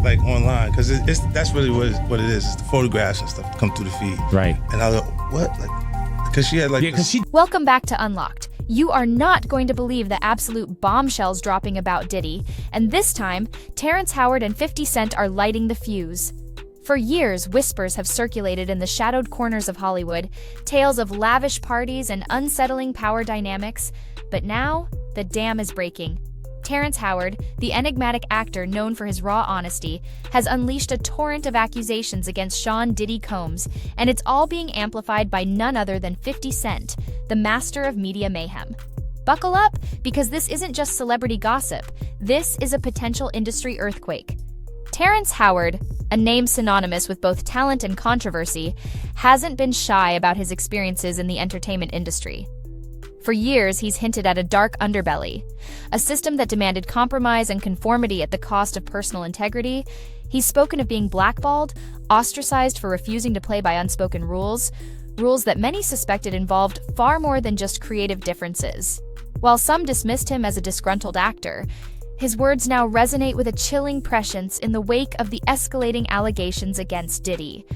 like online, because that's really what it is. It's the photographs and stuff that come through the feed. Right. And I was like, what? Like, because she had like Welcome back to Unlocked. You are not going to believe the absolute bombshells dropping about Diddy, and this time, Terrence Howard and 50 Cent are lighting the fuse. For years, whispers have circulated in the shadowed corners of Hollywood, tales of lavish parties and unsettling power dynamics, but now, the dam is breaking. Terrence Howard, the enigmatic actor known for his raw honesty, has unleashed a torrent of accusations against Sean Diddy Combs, and it's all being amplified by none other than 50 Cent, the master of media mayhem. Buckle up, because this isn't just celebrity gossip. This is a potential industry earthquake. Terrence Howard, a name synonymous with both talent and controversy, hasn't been shy about his experiences in the entertainment industry. For years, he's hinted at a dark underbelly, a system that demanded compromise and conformity at the cost of personal integrity. He's spoken of being blackballed, ostracized for refusing to play by unspoken rules that many suspected involved far more than just creative differences. While some dismissed him as a disgruntled actor, his words now resonate with a chilling prescience in the wake of the escalating allegations against Diddy.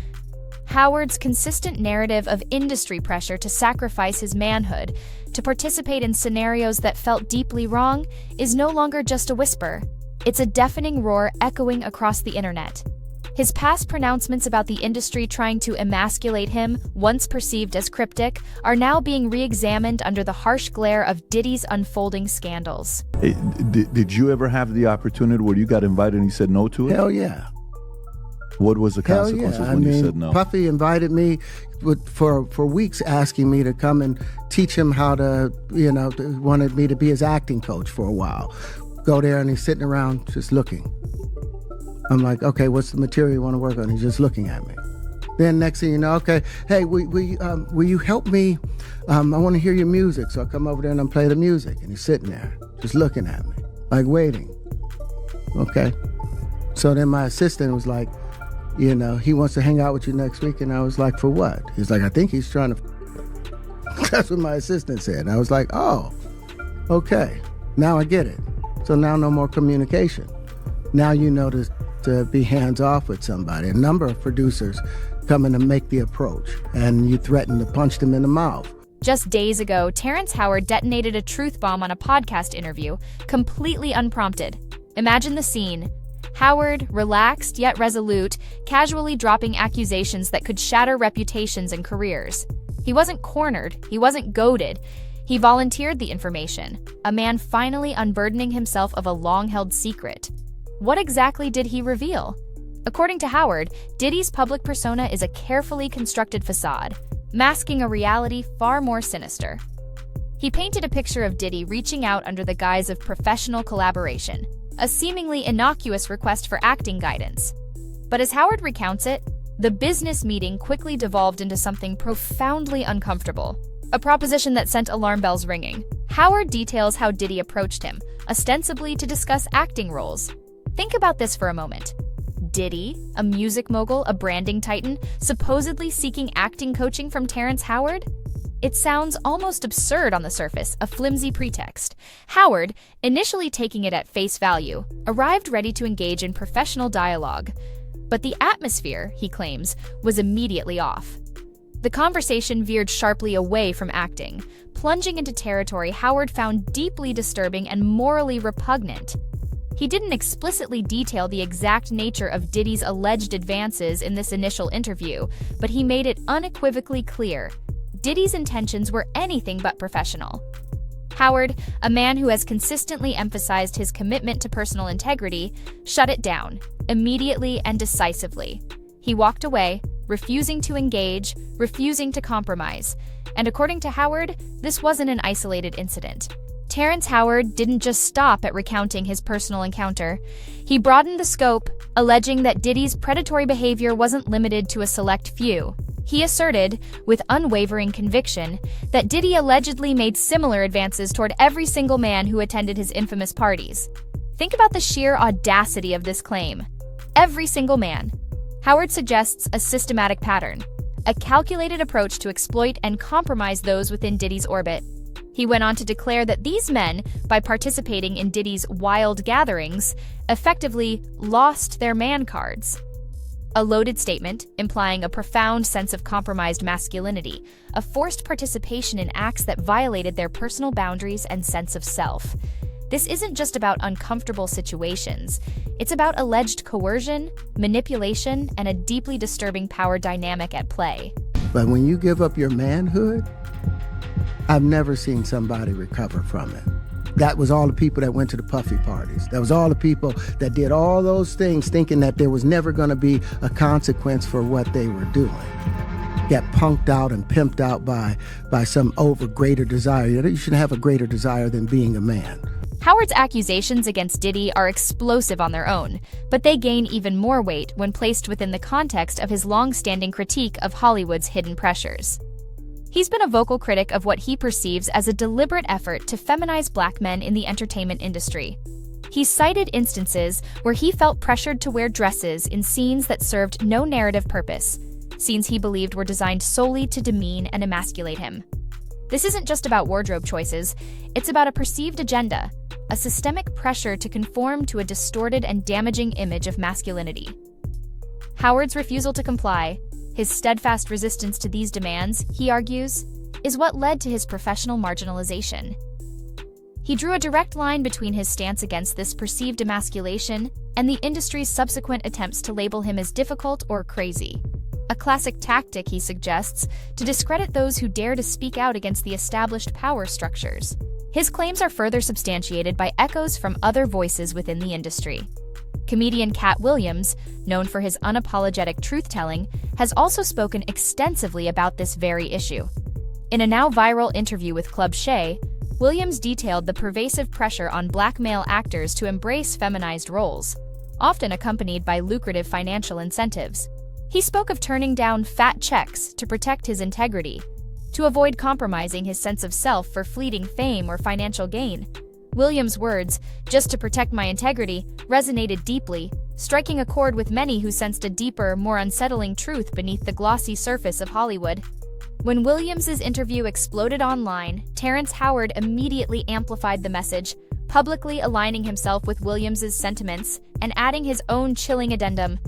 Howard's consistent narrative of industry pressure to sacrifice his manhood, to participate in scenarios that felt deeply wrong, is no longer just a whisper. It's a deafening roar echoing across the internet. His past pronouncements about the industry trying to emasculate him, once perceived as cryptic, are now being re-examined under the harsh glare of Diddy's unfolding scandals. Hey, did you ever have the opportunity where you got invited and you said no to it? Hell yeah. What was the consequences when you said no? Puffy invited me for weeks, asking me to come and teach him how to, wanted me to be his acting coach for a while. Go there and he's sitting around just looking. I'm like, okay, what's the material you want to work on? He's just looking at me. Then next thing you know, okay, hey, will you help me? I want to hear your music. So I come over there and I play the music. And he's sitting there just looking at me, like waiting. Okay. So then my assistant was like, he wants to hang out with you next week. And I was like, for what? He's like, I think he's trying to... That's what my assistant said. And I was like, oh, okay. Now I get it. So now no more communication. Now you know to be hands-off with somebody. A number of producers come in to make the approach, and you threaten to punch them in the mouth. Just days ago, Terrence Howard detonated a truth bomb on a podcast interview, completely unprompted. Imagine the scene. Howard, relaxed yet resolute, casually dropping accusations that could shatter reputations and careers. He wasn't cornered, he wasn't goaded. He volunteered the information, a man finally unburdening himself of a long-held secret. What exactly did he reveal? According to Howard, Diddy's public persona is a carefully constructed facade, masking a reality far more sinister. He painted a picture of Diddy reaching out under the guise of professional collaboration, a seemingly innocuous request for acting guidance. But as Howard recounts it, the business meeting quickly devolved into something profoundly uncomfortable, a proposition that sent alarm bells ringing. Howard details how Diddy approached him, ostensibly to discuss acting roles. Think about this for a moment. Diddy, a music mogul, a branding titan, supposedly seeking acting coaching from Terrence Howard? It sounds almost absurd on the surface, a flimsy pretext. Howard, initially taking it at face value, arrived ready to engage in professional dialogue. But the atmosphere, he claims, was immediately off. The conversation veered sharply away from acting, plunging into territory Howard found deeply disturbing and morally repugnant. He didn't explicitly detail the exact nature of Diddy's alleged advances in this initial interview, but he made it unequivocally clear. Diddy's intentions were anything but professional. Howard, a man who has consistently emphasized his commitment to personal integrity, shut it down, immediately and decisively. He walked away, refusing to engage, refusing to compromise. And according to Howard, this wasn't an isolated incident. Terrence Howard didn't just stop at recounting his personal encounter. He broadened the scope, alleging that Diddy's predatory behavior wasn't limited to a select few. He asserted, with unwavering conviction, that Diddy allegedly made similar advances toward every single man who attended his infamous parties. Think about the sheer audacity of this claim. Every single man. Howard suggests a systematic pattern, a calculated approach to exploit and compromise those within Diddy's orbit. He went on to declare that these men, by participating in Diddy's wild gatherings, effectively lost their man cards. A loaded statement implying a profound sense of compromised masculinity, a forced participation in acts that violated their personal boundaries and sense of self. This isn't just about uncomfortable situations. It's about alleged coercion, manipulation, and a deeply disturbing power dynamic at play. But when you give up your manhood, I've never seen somebody recover from it. That was all the people that went to the puffy parties. That was all the people that did all those things thinking that there was never going to be a consequence for what they were doing. Get punked out and pimped out by some greater desire. You shouldn't have a greater desire than being a man. Howard's accusations against Diddy are explosive on their own, but they gain even more weight when placed within the context of his long-standing critique of Hollywood's hidden pressures. He's been a vocal critic of what he perceives as a deliberate effort to feminize black men in the entertainment industry. He's cited instances where he felt pressured to wear dresses in scenes that served no narrative purpose, scenes he believed were designed solely to demean and emasculate him. This isn't just about wardrobe choices, it's about a perceived agenda, a systemic pressure to conform to a distorted and damaging image of masculinity. Howard's refusal to comply, his steadfast resistance to these demands, he argues, is what led to his professional marginalization. He drew a direct line between his stance against this perceived emasculation and the industry's subsequent attempts to label him as difficult or crazy. A classic tactic, he suggests, to discredit those who dare to speak out against the established power structures. His claims are further substantiated by echoes from other voices within the industry. Comedian Katt Williams, known for his unapologetic truth-telling, has also spoken extensively about this very issue. In a now viral interview with Club Shay, Williams detailed the pervasive pressure on black male actors to embrace feminized roles, often accompanied by lucrative financial incentives. He spoke of turning down fat checks to protect his integrity, to avoid compromising his sense of self for fleeting fame or financial gain. Williams' words, "just to protect my integrity," resonated deeply, striking a chord with many who sensed a deeper, more unsettling truth beneath the glossy surface of Hollywood. When Williams' interview exploded online, Terrence Howard immediately amplified the message, publicly aligning himself with Williams' sentiments and adding his own chilling addendum.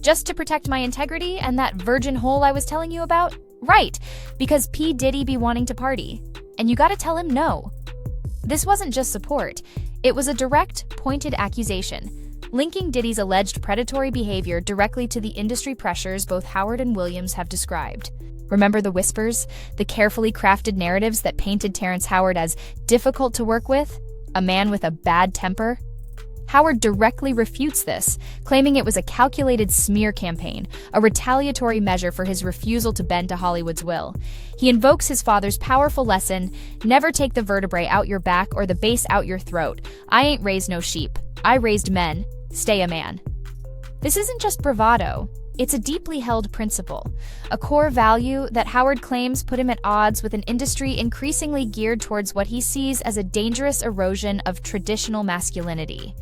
"Just to protect my integrity and that virgin hole I was telling you about? Right, because P. Diddy be wanting to party. And you gotta tell him no." This wasn't just support, it was a direct, pointed accusation, linking Diddy's alleged predatory behavior directly to the industry pressures both Howard and Williams have described. Remember the whispers, the carefully crafted narratives that painted Terrence Howard as difficult to work with, a man with a bad temper? Howard directly refutes this, claiming it was a calculated smear campaign, a retaliatory measure for his refusal to bend to Hollywood's will. He invokes his father's powerful lesson, "Never take the vertebrae out your back or the base out your throat. I ain't raised no sheep. I raised men. Stay a man." This isn't just bravado. It's a deeply held principle, a core value that Howard claims put him at odds with an industry increasingly geared towards what he sees as a dangerous erosion of traditional masculinity.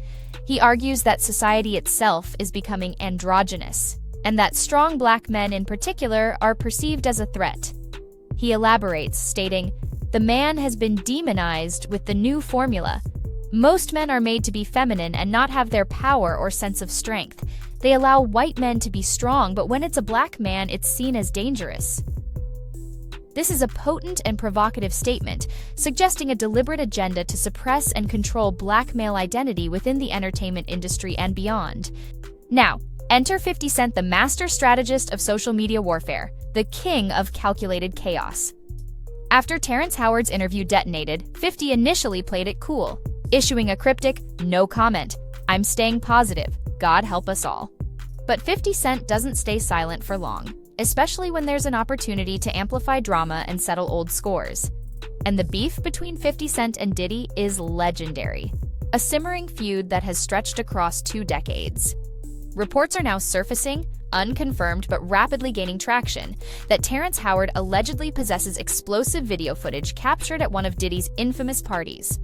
He argues that society itself is becoming androgynous, and that strong black men in particular are perceived as a threat. He elaborates, stating, "The man has been demonized with the new formula. Most men are made to be feminine and not have their power or sense of strength. They allow white men to be strong, but when it's a black man, it's seen as dangerous." This is a potent and provocative statement, suggesting a deliberate agenda to suppress and control black male identity within the entertainment industry and beyond. Now, enter 50 Cent, the master strategist of social media warfare, the king of calculated chaos. After Terrence Howard's interview detonated, 50 initially played it cool, issuing a cryptic, "No comment. I'm staying positive. God help us all." But 50 Cent doesn't stay silent for long, especially when there's an opportunity to amplify drama and settle old scores. And the beef between 50 Cent and Diddy is legendary, a simmering feud that has stretched across 2 decades. Reports are now surfacing, unconfirmed but rapidly gaining traction, that Terrence Howard allegedly possesses explosive video footage captured at one of Diddy's infamous parties.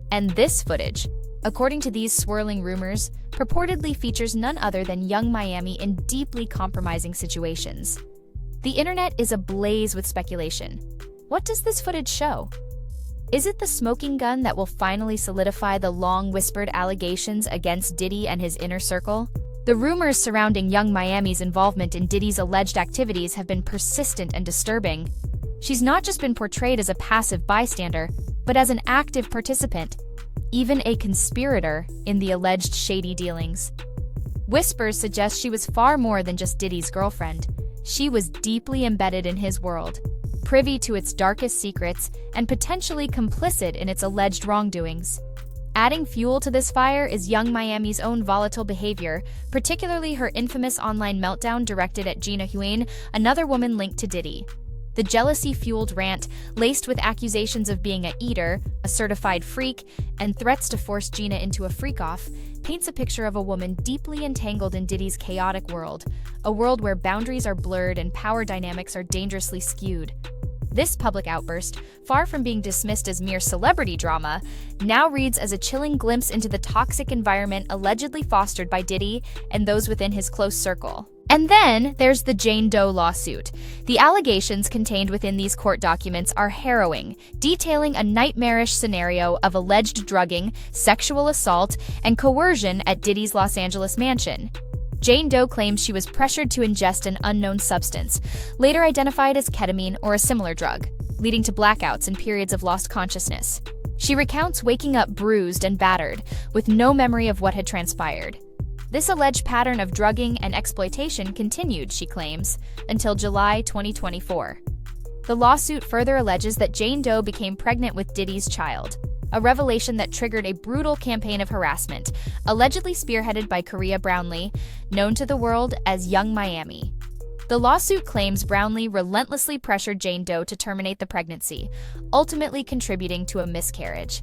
And this footage, according to these swirling rumors, purportedly features none other than young Miami in deeply compromising situations. The internet is ablaze with speculation. What does this footage show? Is it the smoking gun that will finally solidify the long-whispered allegations against Diddy and his inner circle? The rumors surrounding Young Miami's involvement in Diddy's alleged activities have been persistent and disturbing. She's not just been portrayed as a passive bystander, but as an active participant, even a conspirator in the alleged shady dealings. Whispers suggest she was far more than just Diddy's girlfriend. She was deeply embedded in his world, privy to its darkest secrets, and potentially complicit in its alleged wrongdoings. Adding fuel to this fire is Young Miami's own volatile behavior, particularly her infamous online meltdown directed at Gina Huane, another woman linked to Diddy. The jealousy-fueled rant, laced with accusations of being a eater, a certified freak, and threats to force Gina into a freakoff, paints a picture of a woman deeply entangled in Diddy's chaotic world, a world where boundaries are blurred and power dynamics are dangerously skewed. This public outburst, far from being dismissed as mere celebrity drama, now reads as a chilling glimpse into the toxic environment allegedly fostered by Diddy and those within his close circle. And then there's the Jane Doe lawsuit. The allegations contained within these court documents are harrowing, detailing a nightmarish scenario of alleged drugging, sexual assault, and coercion at Diddy's Los Angeles mansion. Jane Doe claims she was pressured to ingest an unknown substance, later identified as ketamine or a similar drug, leading to blackouts and periods of lost consciousness. She recounts waking up bruised and battered, with no memory of what had transpired. This alleged pattern of drugging and exploitation continued, she claims, until July 2024. The lawsuit further alleges that Jane Doe became pregnant with Diddy's child, a revelation that triggered a brutal campaign of harassment, allegedly spearheaded by Korea Brownlee, known to the world as Young Miami. The lawsuit claims Brownlee relentlessly pressured Jane Doe to terminate the pregnancy, ultimately contributing to a miscarriage.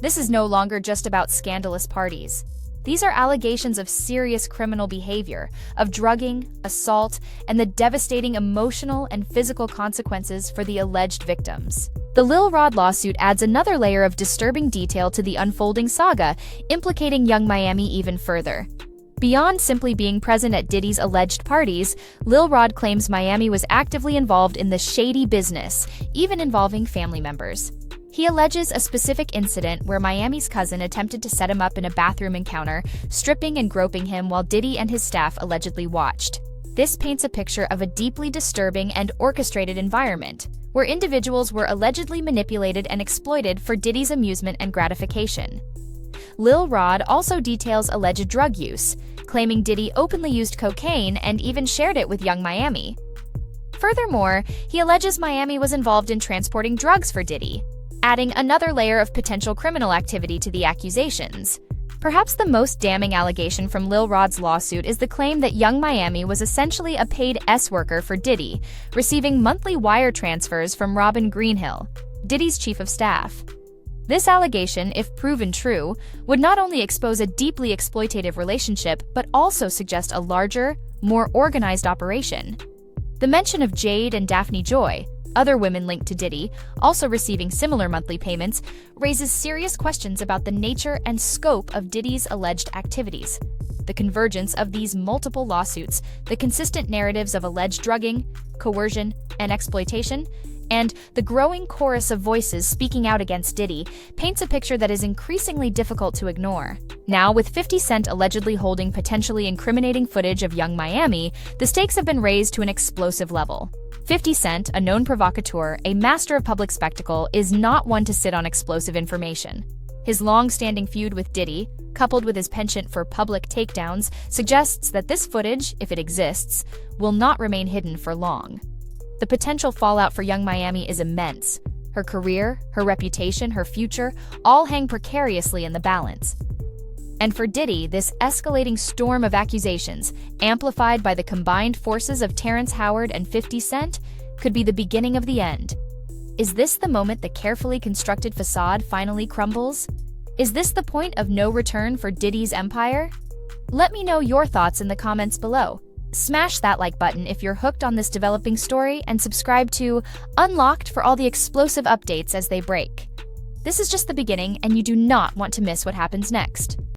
This is no longer just about scandalous parties. These are allegations of serious criminal behavior, of drugging, assault, and the devastating emotional and physical consequences for the alleged victims. The Lil Rod lawsuit adds another layer of disturbing detail to the unfolding saga, implicating Young Miami even further. Beyond simply being present at Diddy's alleged parties, Lil Rod claims Miami was actively involved in the shady business, even involving family members. He alleges a specific incident where Miami's cousin attempted to set him up in a bathroom encounter, stripping and groping him while Diddy and his staff allegedly watched. This paints a picture of a deeply disturbing and orchestrated environment, where individuals were allegedly manipulated and exploited for Diddy's amusement and gratification. Lil Rod also details alleged drug use, claiming Diddy openly used cocaine and even shared it with Young Miami. Furthermore, he alleges Miami was involved in transporting drugs for Diddy, adding another layer of potential criminal activity to the accusations. Perhaps the most damning allegation from Lil Rod's lawsuit is the claim that Young Miami was essentially a paid S-worker for Diddy, receiving monthly wire transfers from Robin Greenhill, Diddy's chief of staff. This allegation, if proven true, would not only expose a deeply exploitative relationship, but also suggest a larger, more organized operation. The mention of Jade and Daphne Joy, other women linked to Diddy, also receiving similar monthly payments, raises serious questions about the nature and scope of Diddy's alleged activities. The convergence of these multiple lawsuits, the consistent narratives of alleged drugging, coercion, and exploitation, and the growing chorus of voices speaking out against Diddy paints a picture that is increasingly difficult to ignore. Now, with 50 Cent allegedly holding potentially incriminating footage of Young Miami, the stakes have been raised to an explosive level. 50 Cent, a known provocateur, a master of public spectacle, is not one to sit on explosive information. His long-standing feud with Diddy, coupled with his penchant for public takedowns, suggests that this footage, if it exists, will not remain hidden for long. The potential fallout for Young Miami is immense. Her career, her reputation, her future, all hang precariously in the balance. And for Diddy, this escalating storm of accusations, amplified by the combined forces of Terrence Howard and 50 Cent, could be the beginning of the end. Is this the moment the carefully constructed facade finally crumbles? Is this the point of no return for Diddy's empire? Let me know your thoughts in the comments below. Smash that like button if you're hooked on this developing story, and subscribe to Unlocked for all the explosive updates as they break. This is just the beginning, and you do not want to miss what happens next.